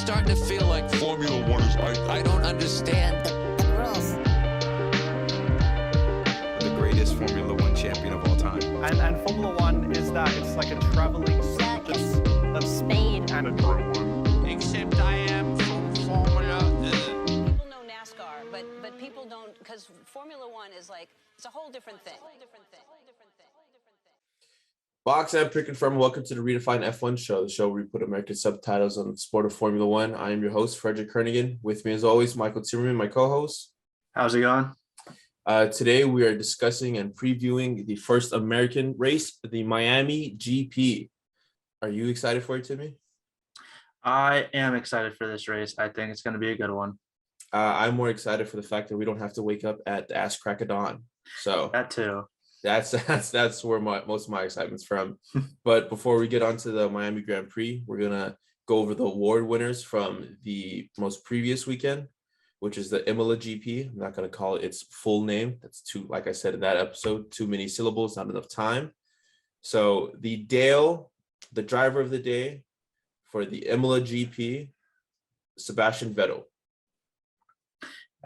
starting to feel like Formula One is I don't understand the rules. The greatest Formula One champion of all time. And Formula One is that it's like a traveling circus of Spain and adrenaline. Except I am from Formula. People know NASCAR, but people don't, because Formula One is like, it's a whole different thing. Box and Prick and Firm, welcome to the Redefined F1 show, the show where we put American subtitles on the sport of Formula One. I am your host, Frederick Kernigan. With me, as always, Michael Zimmerman, my co-host. How's it going? Today, we are discussing and previewing the first American race, the Miami GP. Are you excited for it, Timmy? I am excited for this race. I think it's going to be a good one. I'm more excited for the fact that we don't have to wake up at the ass crack of dawn. So that too. That's where most of my excitement's from. But before we get on to the Miami Grand Prix, we're gonna go over the award winners from the most previous weekend, which is the Imola GP. I'm not gonna call it its full name. That's too, like I said in that episode, too many syllables, not enough time. So the driver of the day for the Imola GP, Sebastian Vettel.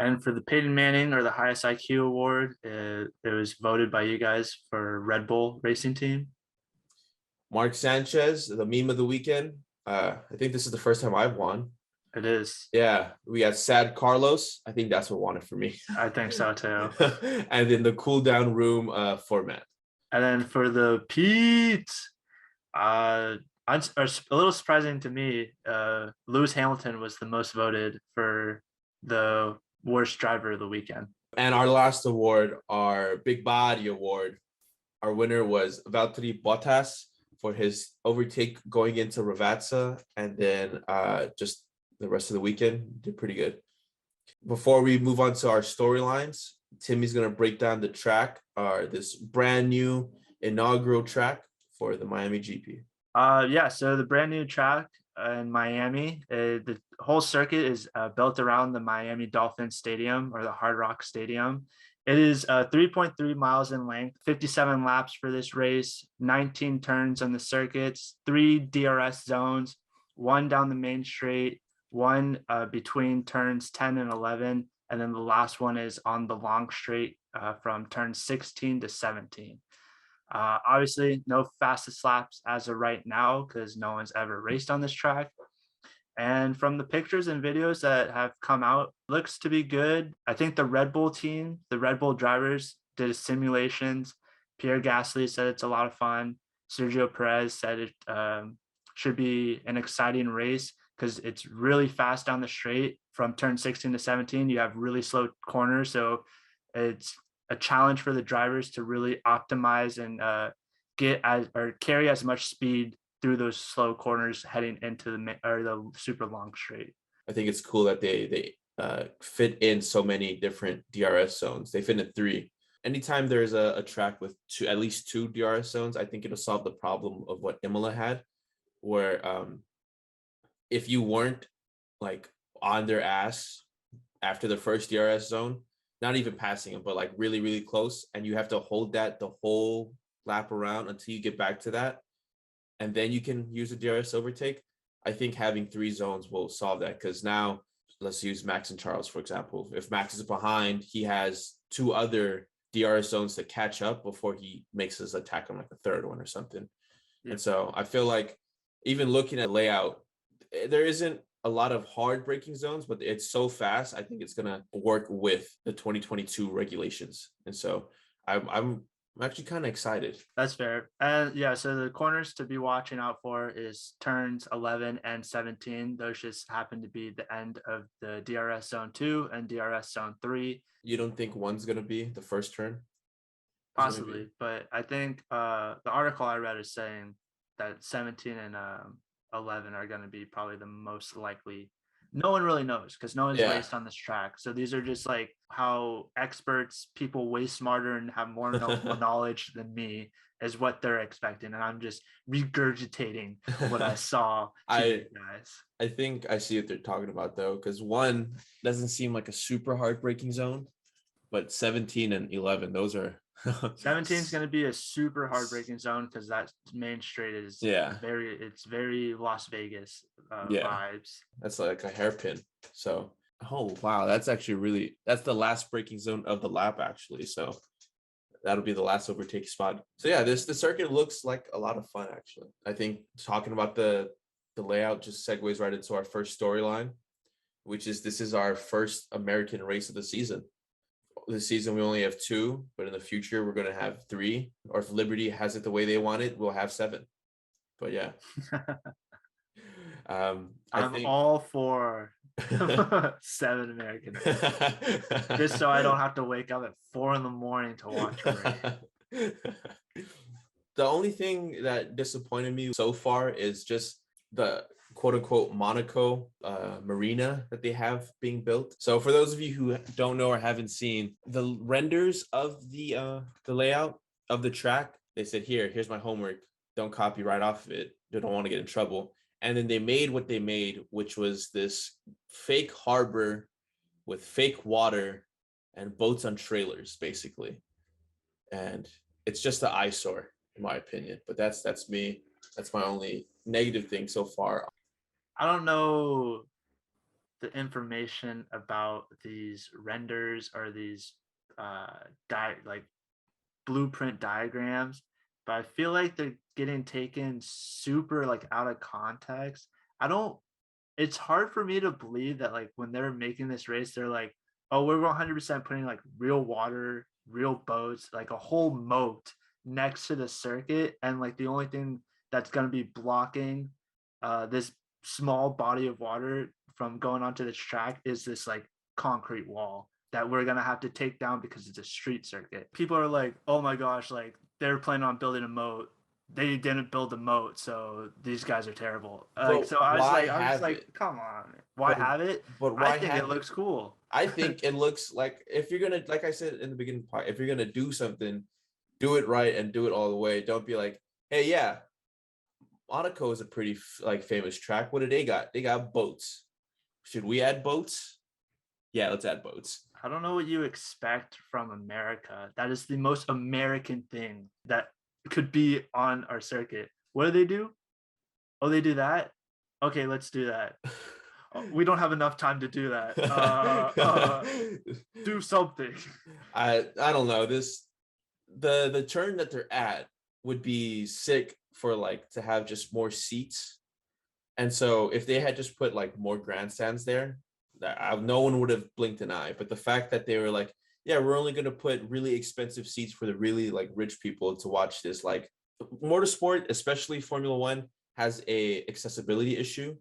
And for the Peyton Manning, or the highest IQ award, it was voted by you guys for Red Bull Racing Team. Mark Sanchez, the meme of the weekend. I think this is the first time I've won. It is. Yeah, we got Sad Carlos. I think that's what won it for me. I think so too. And then the cool down room format. And then for the Pete, a little surprising to me, Lewis Hamilton was the most voted for the worst driver of the weekend. And our last award, our Big Body Award, our winner was Valtteri Bottas for his overtake going into Ravazza, and then just the rest of the weekend did pretty good. Before we move on to our storylines, Timmy's going to break down the track, this brand new inaugural track for the Miami GP. So the brand new track in Miami, the whole circuit is built around the Miami Dolphins Stadium, or the Hard Rock Stadium. It is 3.3 miles in length, 57 laps for this race, 19 turns on the circuits, 3 DRS zones, 1 down the main straight, 1 between turns 10 and 11, and then the last one is on the long straight from turn 16 to 17. Obviously, no fastest laps as of right now because no one's ever raced on this track. And from the pictures and videos that have come out, looks to be good. I think the Red Bull team, the Red Bull drivers did simulations. Pierre Gasly said it's a lot of fun. Sergio Perez said it should be an exciting race because it's really fast down the straight from turn 16 to 17. You have really slow corners, so it's a challenge for the drivers to really optimize and carry as much speed through those slow corners heading into the super long straight. I think it's cool that they fit in so many different DRS zones. They fit in 3. Anytime there's a track with at least 2 DRS zones, I think it'll solve the problem of what Imola had, where if you weren't like on their ass after the first DRS zone, not even passing them, but like really, really close, and you have to hold that the whole lap around until you get back to that, and then you can use a DRS overtake. I think having 3 zones will solve that, because now let's use Max and Charles, for example. If Max is behind, he has 2 other DRS zones to catch up before he makes his attack on like the 3rd one or something. Yeah. And so I feel like even looking at layout, there isn't a lot of hard braking zones, but it's so fast. I think it's going to work with the 2022 regulations. And so I'm actually kind of excited. That's fair. And so the corners to be watching out for is turns 11 and 17. Those just happen to be the end of the DRS zone 2 and DRS zone 3. You don't think one's going to be the first turn? Possibly, but I think the article I read is saying that 17 and 11 are going to be probably the most likely. No one really knows because no one's raced on this track. So these are just like how experts, people way smarter and have more knowledge than me, is what they're expecting. And I'm just regurgitating what I saw. I think I see what they're talking about though, because 1 doesn't seem like a super hard braking zone, but 17 and 11, those are 17 is going to be a super heartbreaking zone because that main straight is Yeah. very Las Vegas Yeah. vibes. That's like a hairpin. So, oh wow, that's the last braking zone of the lap actually. So that'll be the last overtake spot. So yeah, the circuit looks like a lot of fun actually. I think talking about the layout just segues right into our first storyline, which is this is our first American race of the season. This season we only have 2, but in the future we're going to have 3. Or if Liberty has it the way they want it, we'll have 7. But yeah, I'm think all for 7 American just so I don't have to wake up at 4 a.m. to watch race. The only thing that disappointed me so far is just the quote unquote Monaco marina that they have being built. So for those of you who don't know or haven't seen the renders of the layout of the track, they said, here's my homework. Don't copy right off of it. They don't want to get in trouble. And then they made what they made, which was this fake harbor with fake water and boats on trailers, basically. And it's just an eyesore, in my opinion. But that's me. That's my only negative thing so far. I don't know the information about these renders or these like blueprint diagrams, but I feel like they're getting taken super like out of context. It's hard for me to believe that like when they're making this race, they're like, oh, we're 100% putting like real water, real boats, like a whole moat next to the circuit. And like the only thing that's going to be blocking this small body of water from going onto this track is this like concrete wall that we're gonna have to take down because it's a street circuit. People are like, oh my gosh, like they're planning on building a moat. They didn't build a moat, so these guys are terrible. Like, so I was like, come on, why have it? But why I think it looks cool. I think it looks like if you're gonna, like I said in the beginning part, if you're gonna do something, do it right and do it all the way. Don't be like, hey, yeah, Monaco is a pretty like famous track. What do they got? They got boats. Should we add boats? Yeah, let's add boats. I don't know what you expect from America. That is the most American thing that could be on our circuit. What do they do? Oh, they do that? Okay, let's do that. We don't have enough time to do that. Do something. I don't know. The turn that they're at would be sick for like to have just more seats. And so if they had just put like more grandstands there, no one would have blinked an eye. But the fact that they were like, yeah, we're only going to put really expensive seats for the really like rich people to watch this, like motorsport, especially Formula One, has a accessibility issue.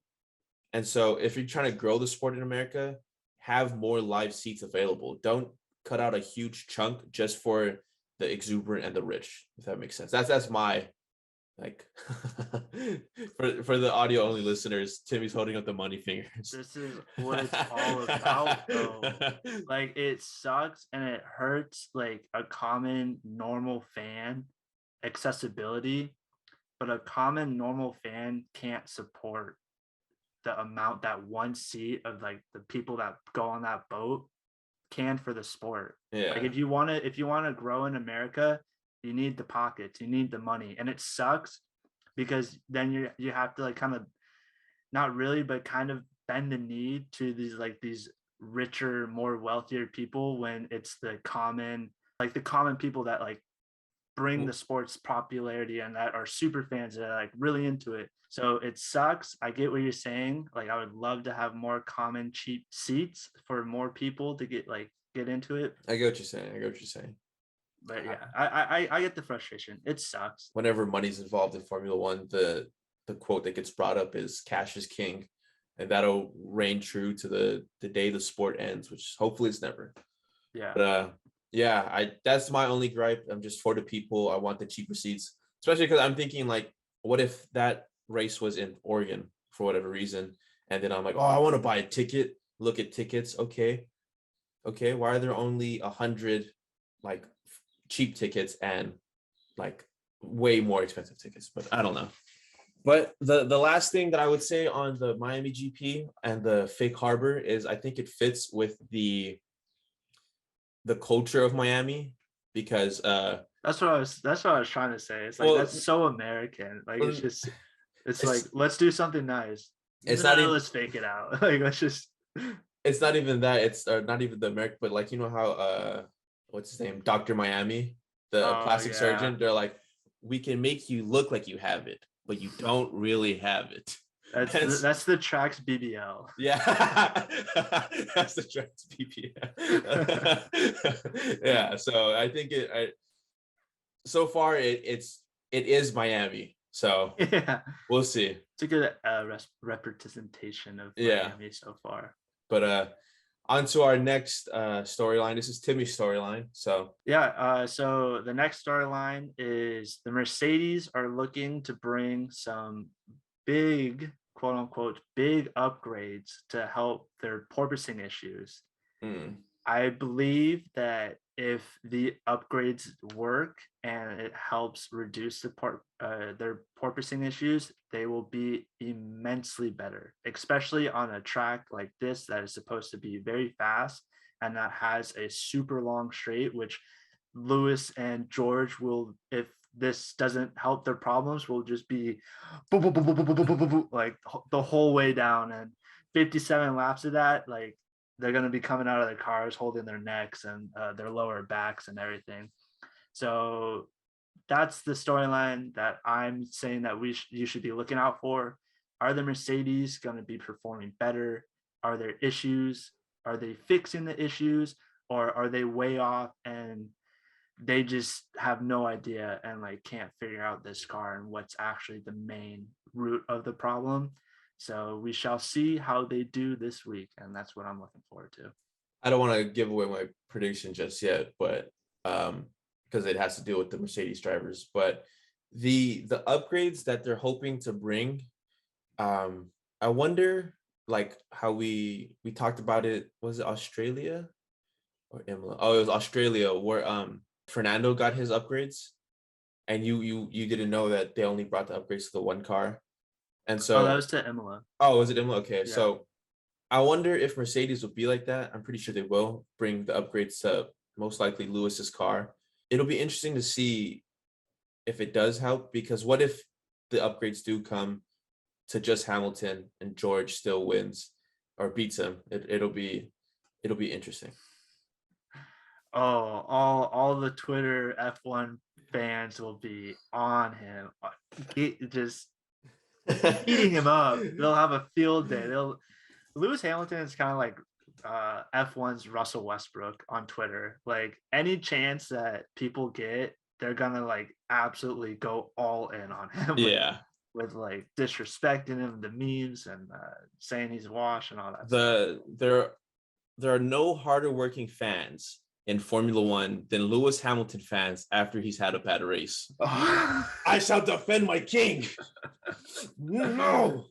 And so if you're trying to grow the sport in America, have more live seats available. Don't cut out a huge chunk just for the exuberant and the rich, if that makes sense. That's my like for the audio only listeners, Timmy's holding up the money fingers. This is what it's all about, though. Like, it sucks and it hurts like a common normal fan accessibility, but a common normal fan can't support the amount that one seat of like the people that go on that boat can for the sport. Yeah. Like if you want to grow in America, you need the pockets, you need the money. And it sucks because then you have to like kind of not really, but kind of bend the knee to these richer, more wealthier people when it's the common people that like bring the sport's popularity and that are super fans that are like really into it. So it sucks. I get what you're saying. Like I would love to have more common cheap seats for more people to get into it. I get what you're saying. But yeah, I get the frustration. It sucks. Whenever money's involved in Formula One, the quote that gets brought up is cash is king. And that'll reign true to the day the sport ends, which hopefully it's never. Yeah. But yeah, that's my only gripe. I'm just for the people. I want the cheaper seats, especially because I'm thinking like, what if that race was in Oregon for whatever reason? And then I'm like, oh, I want to buy a ticket, look at tickets. Okay. Why are there only 100 like cheap tickets and like way more expensive tickets? But I don't know. But the last thing that I would say on the Miami GP and the fake harbor is I think it fits with the culture of Miami, because That's what I was trying to say. It's like well, that's so American. Like it's just it's like it's let's do something nice. it's No, not even let's fake it out. Like let's just it's not even that. It's not even the American, but like you know how what's his name, Dr. Miami, the oh plastic yeah. surgeon. They're like, we can make you look like you have it, but you don't really have it. That's the track's BBL. Yeah, that's the track's BPM. Yeah, so I think so far it is Miami. So Yeah. we'll see. It's a good representation of Yeah. Miami so far. But on to our next storyline. This is Timmy's storyline. So Yeah, so the next storyline is the Mercedes are looking to bring some big, quote unquote, big upgrades to help their porpoising issues. I believe that if the upgrades work and it helps reduce their porpoising issues, they will be immensely better, especially on a track like this that is supposed to be very fast and that has a super long straight, which Lewis and George will, if this doesn't help their problems, will just be like the whole way down. And 57 laps of that, like they're going to be coming out of their cars holding their necks and their lower backs and everything. So that's the storyline that I'm saying that you should be looking out for. Are the Mercedes going to be performing better? Are there issues? Are they fixing the issues, or are they way off and they just have no idea and like can't figure out this car and what's actually the main root of the problem? So we shall see how they do this week, and that's what I'm looking forward to. I don't want to give away my prediction just yet, but because it has to deal with the Mercedes drivers. But the upgrades that they're hoping to bring, I wonder like how we talked about it. Was it Australia or Imola? Oh, it was Australia where Fernando got his upgrades, and you didn't know that they only brought the upgrades to the one car. And so that was to Imola. Oh, was it Imola? Okay, Yeah. so I wonder if Mercedes will be like that. I'm pretty sure they will bring the upgrades to most likely Lewis's car. It'll be interesting to see if it does help, because what if the upgrades do come to just Hamilton and George still wins or beats him? It'll be interesting. Oh, all the Twitter F1 fans will be on him, just eating him up. They'll have a field day. Lewis Hamilton is kind of like F1's Russell Westbrook on Twitter. Like any chance that people get, they're gonna like absolutely go all in on him. Yeah. With like disrespecting him, the memes, and saying he's washed and all that. There are no harder working fans in Formula One than Lewis Hamilton fans after he's had a bad race. I shall defend my king. No.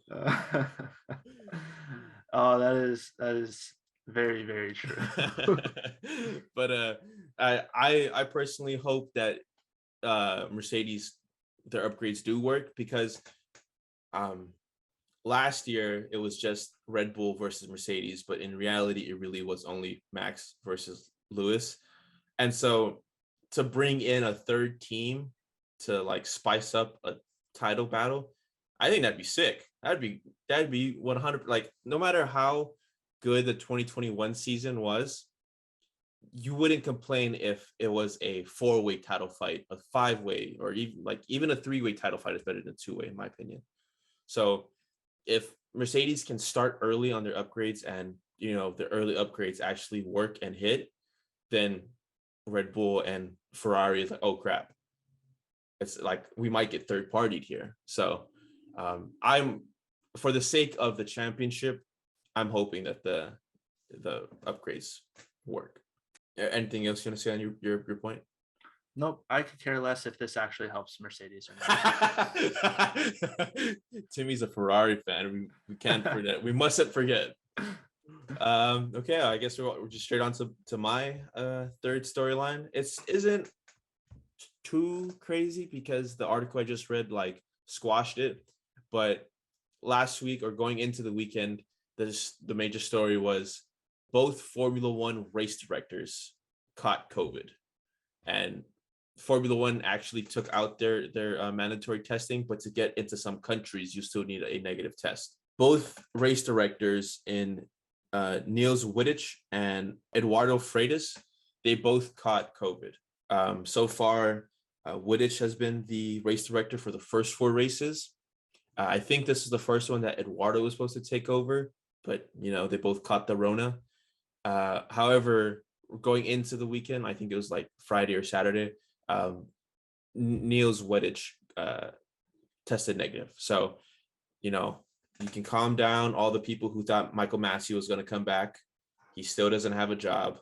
Oh, that is very, very true. But I personally hope that Mercedes, their upgrades do work, because last year it was just Red Bull versus Mercedes, but in reality it really was only Max versus Lewis. And so to bring in a third team to like spice up a title battle, I think that'd be sick. That'd be 100. Like no matter how good the 2021 season was, you wouldn't complain if it was a 4-way title fight, a 5-way, or even a 3-way title fight is better than 2-way, in my opinion. So if Mercedes can start early on their upgrades, and the early upgrades actually work and hit, then Red Bull and Ferrari is like, oh crap, it's like we might get third partied here. So I'm, for the sake of the championship, I'm hoping that the upgrades work. Anything else you want to say on your point? Nope, I could care less if this actually helps Mercedes or not. Timmy's a Ferrari fan. We can't forget. We mustn't forget. Okay, I guess we're just straight on to my third storyline. It isn't too crazy because the article I just read like squashed it, but last week or going into the weekend, the major story was both Formula One race directors caught COVID. and Formula One actually took out their mandatory testing, but to get into some countries, you still need a negative test. Both race directors in Niels Wittich and Eduardo Freitas, they both caught COVID. So far, Wittich has been the race director for the first 4 races. I think this is the first one that Eduardo was supposed to take over, but they both caught the Rona. However, going into the weekend, I think it was like Friday or Saturday, Niels Wittich tested negative. So, you can calm down all the people who thought Michael Massey was going to come back. He still doesn't have a job.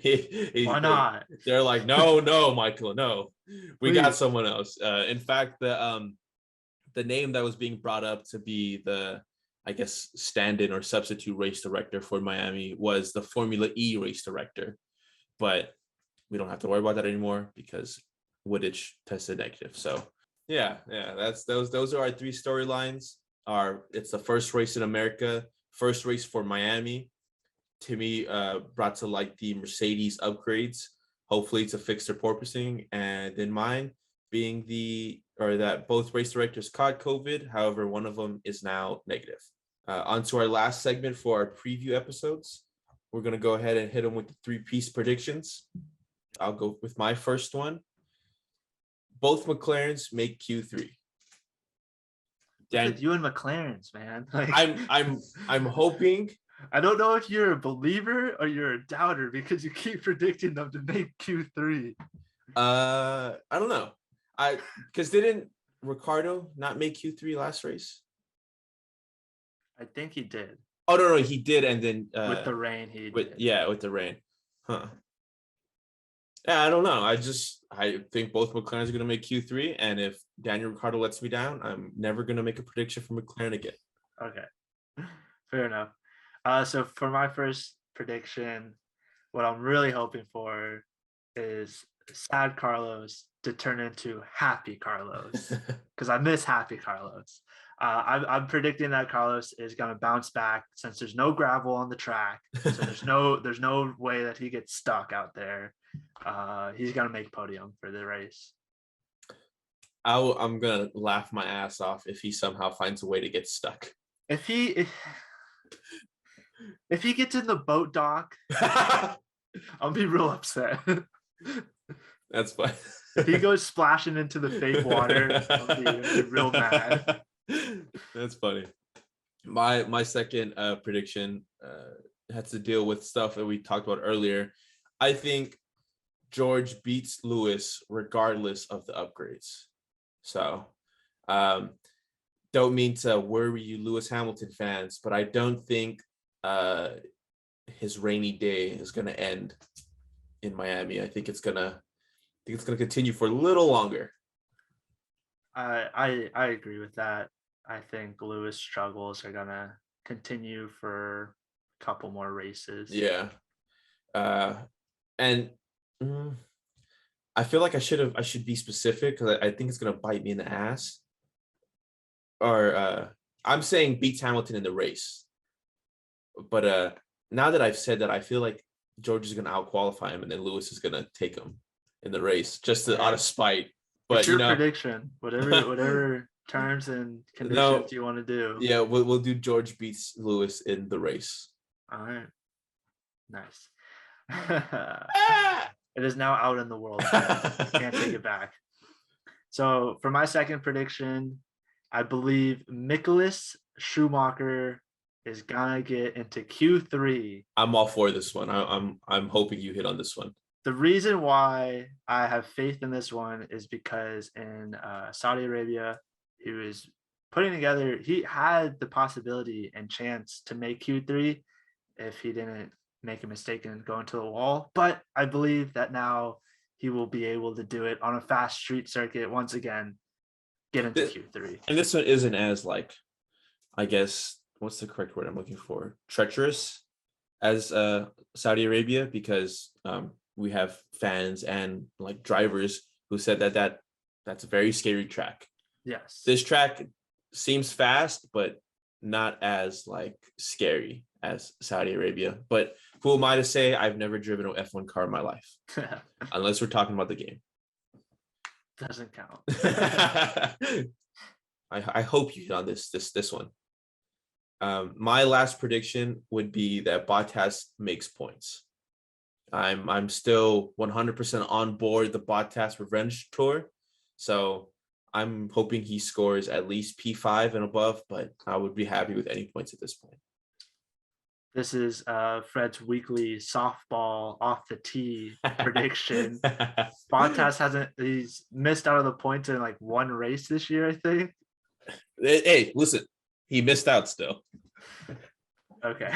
Why not? They're like, no, Michael, no, we got Please. someone else. In fact, the name that was being brought up to be the, I guess, stand-in or substitute race director for Miami was the Formula E race director, but we don't have to worry about that anymore because Wittich tested negative. So yeah, that's those are our 3 storylines. It's the first race in America, first race for Miami. Timmy brought to light the Mercedes upgrades, hopefully to fix their porpoising, and then mine being that both race directors caught COVID. However, one of them is now negative. On to our last segment for our preview episodes. We're going to go ahead and hit them with the 3-piece predictions. I'll go with my first one. Both McLarens make Q3. Dan, You and McLaren's, man. Like, I'm hoping. I don't know if you're a believer or you're a doubter because you keep predicting them to make Q3. I don't know. Because didn't Ricardo not make Q3 last race? I think he did. Oh no, he did, and then With the rain, he did. With the rain. Huh. Yeah, I don't know. I think both McLarens are going to make Q3, and if Daniel Ricciardo lets me down, I'm never going to make a prediction for McLaren again. Okay, fair enough. So for my first prediction, what I'm really hoping for is sad Carlos to turn into happy Carlos, because I miss happy Carlos. I'm predicting that Carlos is going to bounce back since there's no gravel on the track, so there's no way that he gets stuck out there. He's going to make podium for the race. I'm going to laugh my ass off if he somehow finds a way to get stuck. If he gets in the boat dock, I'll be real upset. That's fine. If he goes splashing into the fake water, I'll be real mad. That's funny. My second prediction has to deal with stuff that we talked about earlier. I think George beats Lewis regardless of the upgrades. So don't mean to worry you Lewis Hamilton fans, but I don't think his rainy day is going to end in Miami. I think it's gonna continue for a little longer. I agree with that. I think Lewis struggles are gonna continue for a couple more races. Yeah. And I feel like I should be specific because I think it's gonna bite me in the ass. Or I'm saying beats Hamilton in the race. But now that I've said that, I feel like George is gonna out-qualify him and then Lewis is gonna take him in the race just out of spite. But it's your prediction, whatever terms and conditions you want to do. Yeah, we'll do George beats Lewis in the race. All right, nice. It is now out in the world. Can't take it back. So for my second prediction, I believe Nicholas Schumacher is gonna get into Q3. I'm all for this one. I'm hoping you hit on this one. The reason why I have faith in this one is because in Saudi Arabia, he was putting together, he had the possibility and chance to make Q3 if he didn't make a mistake and go into the wall. But I believe that now he will be able to do it on a fast street circuit once again, get into Q3. And this one isn't as I guess, what's the correct word I'm looking for? Treacherous as Saudi Arabia, because we have fans and drivers who said that's a very scary track. Yes. This track seems fast, but not as scary as Saudi Arabia. But who am I to say? I've never driven an F1 car in my life, unless we're talking about the game. Doesn't count. I hope you hit on this one. My last prediction would be that Bottas makes points. I'm still 100% on board the Bottas revenge tour, so I'm hoping he scores at least P5 and above, but I would be happy with any points at this point. This is Fred's weekly softball off the tee prediction. Bottas he's missed out of the points in like one race this year, I think. Hey, listen, he missed out still. Okay.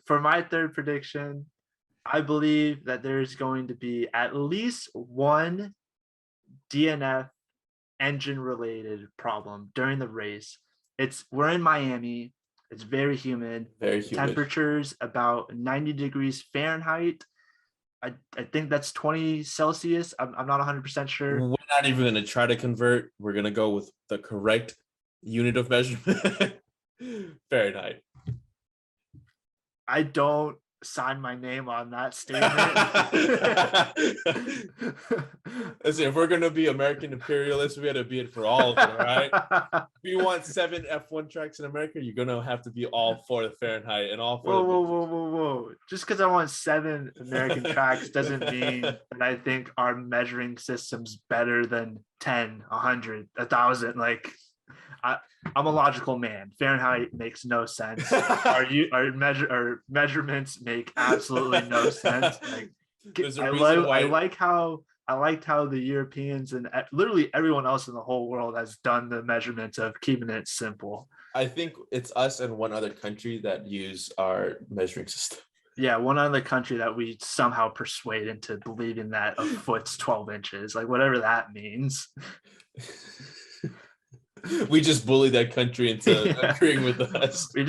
For my third prediction, I believe that there's going to be at least one DNF engine related problem during the race. We're in Miami. It's very humid. Very humid. Temperatures about 90 degrees Fahrenheit. I think that's 20 Celsius. I'm not 100% sure. We're not even going to try to convert. We're going to go with the correct unit of measurement. Fahrenheit. I don't sign my name on that statement. Listen, if we're going to be American imperialists, we got to be it for all of it, all right? If you want 7 F1 tracks in America, you're going to have to be all for the Fahrenheit and all for Whoa. Just because I want 7 American tracks doesn't mean that I think our measuring system's better than 10, 100, 1,000. Like, I'm a logical man. Fahrenheit makes no sense. Our measurements make absolutely no sense. Like, I liked how the Europeans and literally everyone else in the whole world has done the measurements of keeping it simple. I think it's us and one other country that use our measuring system. Yeah, one other country that we somehow persuade into believing that a foot's 12 inches, like whatever that means. We just bullied that country into agreeing with us. We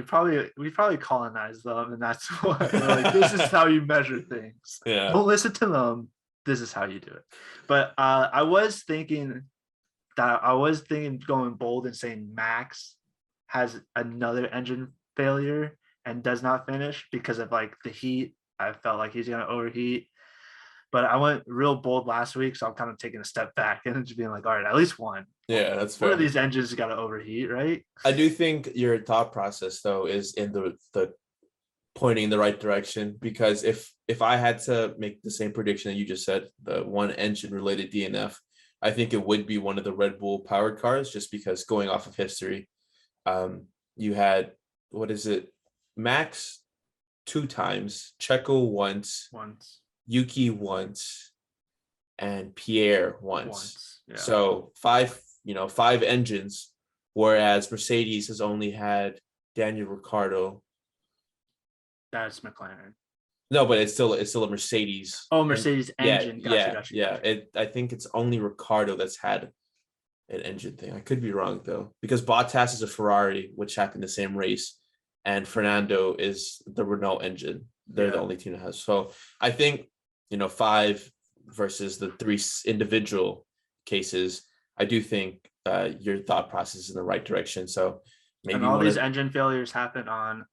probably colonized them, and that's what we're like, this is how you measure things. Yeah. Don't listen to them. This is how you do it. But I was thinking going bold and saying Max has another engine failure and does not finish because of like the heat. I felt like he's gonna overheat. But I went real bold last week, so I'm kind of taking a step back and just being like, all right, at least one. Yeah, that's fair. One of these engines got to overheat, right? I do think your thought process, though, is in the pointing in the right direction, because if I had to make the same prediction that you just said, the one engine-related DNF, I think it would be one of the Red Bull powered cars, just because going off of history, you had, Max 2 times, Checo once. Yuki once, and Pierre once. Yeah. So 5 engines, whereas Mercedes has only had Daniel Ricciardo. That's McLaren. No, but it's still a Mercedes. Oh, Mercedes engine. Gotcha. I think it's only Ricciardo that's had an engine thing. I could be wrong though, because Bottas is a Ferrari, which happened the same race, and Fernando is the Renault engine. They're the only team that has. So I think 5 versus the 3 individual cases, I do think your thought process is in the right direction. So maybe and all these engine failures happen on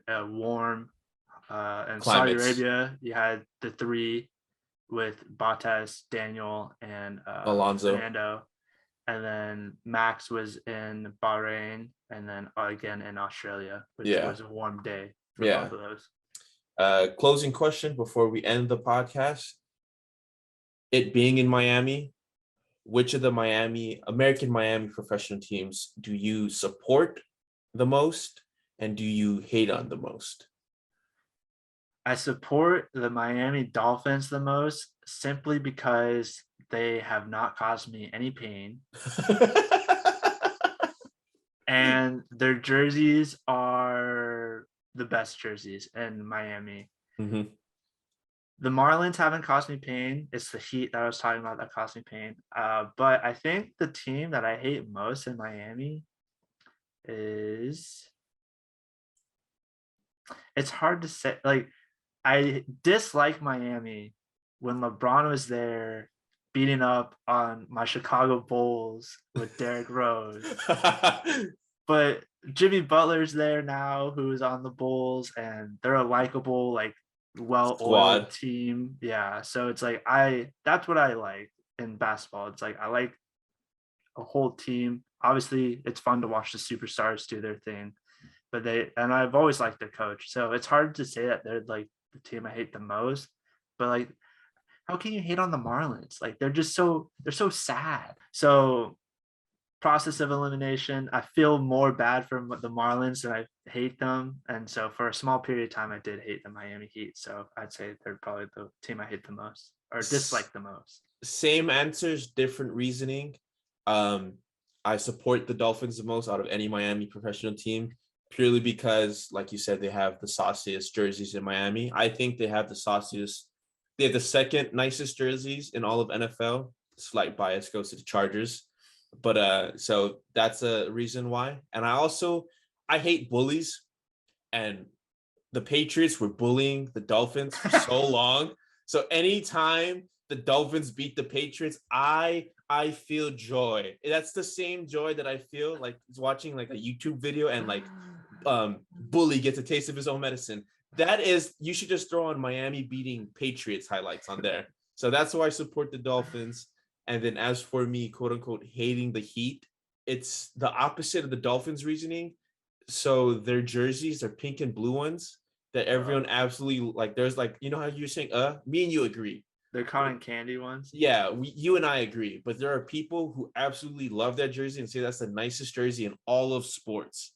warm. In Saudi Arabia, you had the 3 with Bottas, Daniel, and Alonso. Fernando. And then Max was in Bahrain, and then again in Australia, which was a warm day for both of those. Closing question before we end the podcast. It being in Miami, which of the American Miami professional teams do you support the most and do you hate on the most? I support the Miami Dolphins the most simply because they have not caused me any pain. And their jerseys are the best jerseys in Miami. Mm-hmm. The Marlins haven't caused me pain. It's the Heat that I was talking about that caused me pain. But I think the team that I hate most in Miami is, it's hard to say. Like, I dislike Miami when LeBron was there beating up on my Chicago Bulls with Derrick Rose. But Jimmy Butler's there now, who's on the Bulls, and they're a likable, like well-oiled Squad. team. Yeah. So it's like that's what I like in basketball. It's like I like a whole team. Obviously, it's fun to watch the superstars do their thing, but I've always liked their coach. So it's hard to say that they're like the team I hate the most. But like, how can you hate on the Marlins? Like they're so sad. So process of elimination, I feel more bad for the Marlins than I hate them. And so for a small period of time, I did hate the Miami Heat. So I'd say they're probably the team I hate the most or dislike the most. Same answers, different reasoning. I support the Dolphins the most out of any Miami professional team, purely because, like you said, they have the sauciest jerseys in Miami. I think they have the sauciest. They have the second nicest jerseys in all of NFL. Slight bias goes to the Chargers. But so that's a reason why. And I hate bullies, and the Patriots were bullying the Dolphins for so long. So anytime the Dolphins beat the Patriots, I feel joy. That's the same joy that I feel like watching like a YouTube video and like bully gets a taste of his own medicine. That is, you should just throw on Miami beating Patriots highlights on there. So that's why I support the Dolphins. And then as for me, quote unquote, hating the Heat, it's the opposite of the Dolphins reasoning. So their jerseys are pink and blue ones that everyone absolutely like. There's like, you know how you're saying, me and you agree. They're cotton candy ones. Yeah, you and I agree. But there are people who absolutely love that jersey and say that's the nicest jersey in all of sports.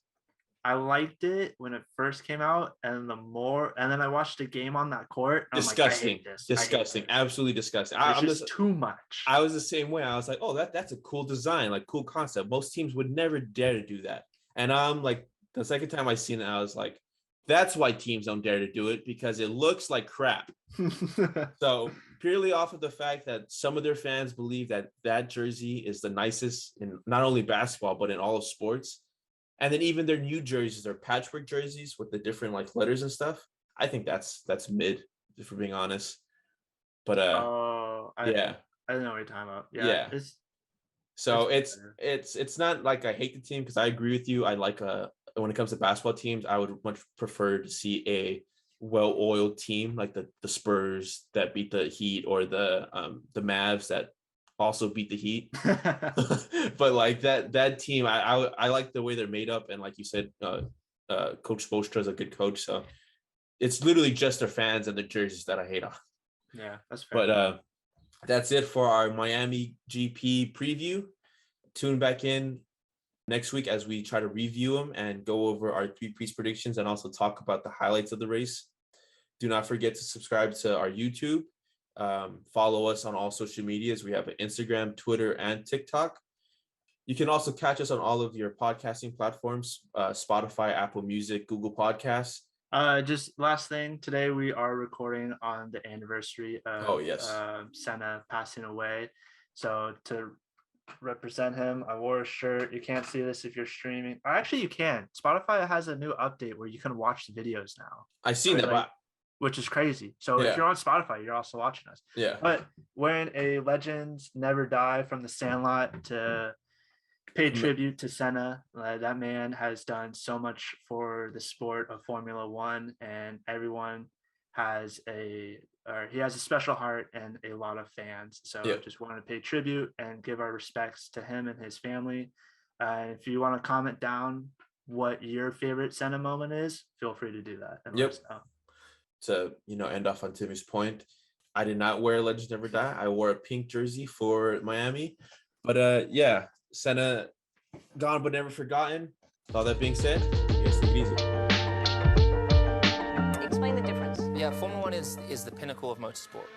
I liked it when it first came out, and then I watched a game on that court. Disgusting. Like, disgusting. Absolutely disgusting. It's just too much. I was the same way. I was like, oh, that's a cool design, like cool concept. Most teams would never dare to do that. And I'm like, the second time I seen it, I was like, that's why teams don't dare to do it, because it looks like crap. So purely off of the fact that some of their fans believe that jersey is the nicest in not only basketball, but in all of sports. And then even their new jerseys are patchwork jerseys with the different like letters and stuff. I think that's mid, if we're being honest. But I don't know what you're talking about. Yeah. It's not like I hate the team, because I agree with you. I like when it comes to basketball teams, I would much prefer to see a well-oiled team like the Spurs that beat the Heat, or the Mavs that also beat the Heat. But like that team, I like the way they're made up, and like you said, Coach Spoelstra is a good coach, so it's literally just their fans and their jerseys that I hate on. Yeah, that's fair. But that's it for our Miami GP preview. Tune back in next week as we try to review them and go over our 3 piece predictions and also talk about the highlights of the race. Do not forget to subscribe to our YouTube. Follow us on all social medias. We have an Instagram, Twitter, and TikTok. You can also catch us on all of your podcasting platforms, Spotify, Apple Music, Google Podcasts. Just last thing, today we are recording on the anniversary of Senna passing away. So to represent him, I wore a shirt. You can't see this if you're streaming. Or actually, you can. Spotify has a new update where you can watch the videos now. I've seen that, like, which is crazy. So if you're on Spotify, you're also watching us. Yeah. But when a Legends Never Die from the Sandlot to pay tribute to Senna, that man has done so much for the sport of Formula One, and everyone he has a special heart and a lot of fans. So just want to pay tribute and give our respects to him and his family. If you want to comment down what your favorite Senna moment is, feel free to do that. And let us know. To end off on Timmy's point, I did not wear Legends Never Die. I wore a pink jersey for Miami. But Senna gone but never forgotten. With all that being said, you guys take it easy. Explain the difference. Yeah, Formula One is the pinnacle of motorsport.